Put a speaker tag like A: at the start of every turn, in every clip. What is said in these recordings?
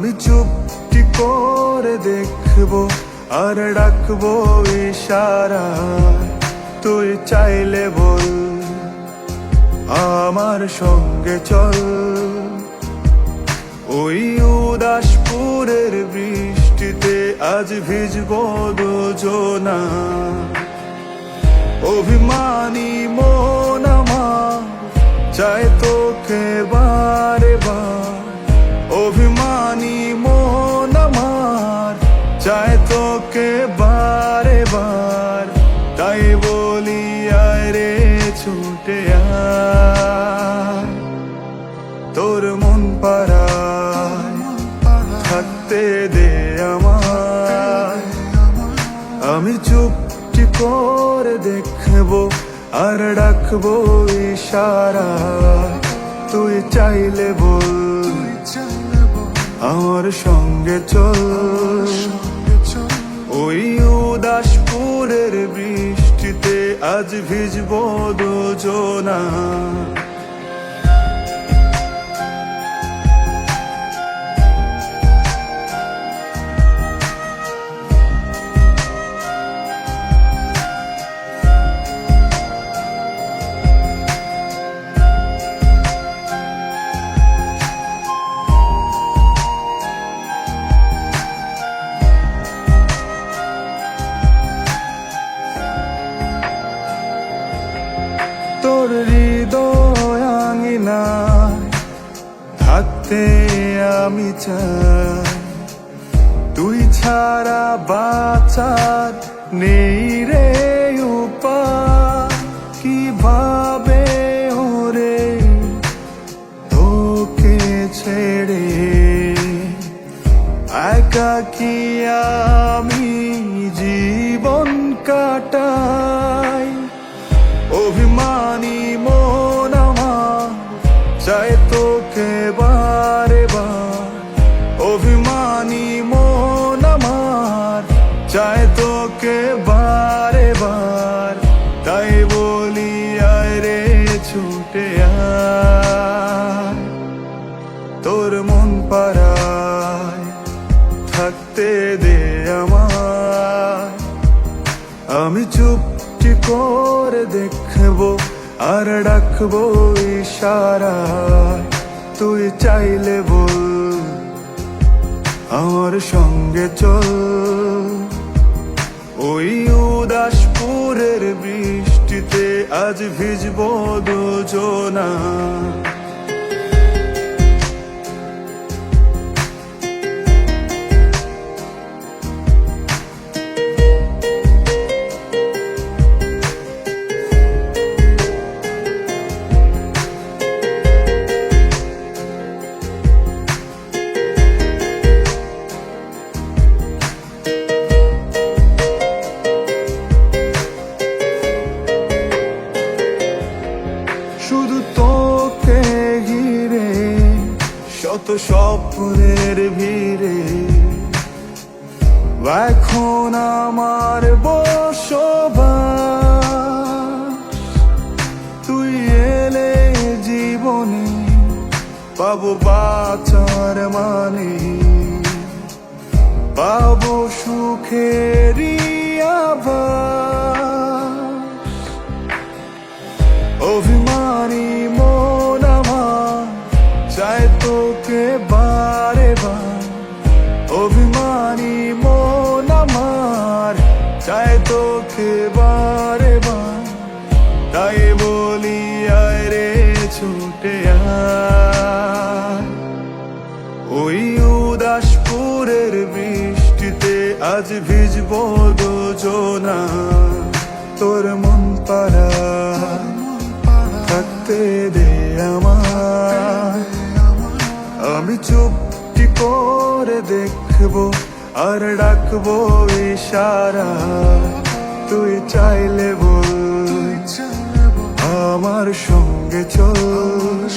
A: আমি চুপটি করে দেখবো আর ডাকবো ইশারায়, তুই চাইলে বল আমার সঙ্গে চল। ওই উদাসপুরের বৃষ্টিতে আজ ভিজবো দুজনা, অভিমানী মন আমার চায় তোকে বারে বার, অভিমানী মন আমার চায় তোকে বারে বার। তাই বলি আয় রে ছুটে আয়, তোর মন পাড়ায় থাকতে দে আমায়। আমি চুপটি করে দেখবো আর ডাকবো ইশারায়, তুই চাইলে বল আমার সঙ্গে চল। ওই উদাসপুরের বৃষ্টিতে আজ ভিজবো দুজনা। তোর হৃদয় আঙিনায় থাকতে আমি চাই, তুই ছাড়া বাঁচার নেই রে উপায়। কিভাবে ওরে তোকে ছেড়ে একাকী আমি জীবন কাটাই। অভিমানী মন আমার চায় তোকে বারে বার, অভিমানী মন আমার চায় তোকে বারে বার। তাই বলি আয় রে ছুটে আয়, তোর মন পাড়ায় থাকতে দে আমায়। আমি চুপটি করে দেখবো আর ডাকবো ইশারায়, তুই চাইলে বল আমার সঙ্গে চল। ওই উদাসপুরের বৃষ্টিতে আজ ভিজবো দুজনা। শুধু তোকে ঘিরে শত স্বপ্নের ভিড়ে, এখন আমার বসবাস। তুই এলে জীবনে পাবো বাঁচার মানে, পাবো সুখেরই আভাস। অভিমানী মন আমার চায় তোকে বারে বার, অভিমানী মন আমার চায় তোকে বারে বার। তাই বলি আয় রে ছুটে আয়, ওই উদাসপুরের বৃষ্টিতে আজ ভিজবো দুজনা। তোর মন পাড়ায় থাকতে দে আমায়। আমি চুপটি করে দেখবো আর ডাকবো ইশারায়, তুই চাইলে বল আমার সঙ্গে চল।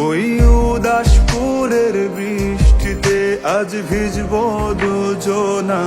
A: ওই উদাসপুরের বৃষ্টিতে আজ ভিজবো দুজনা।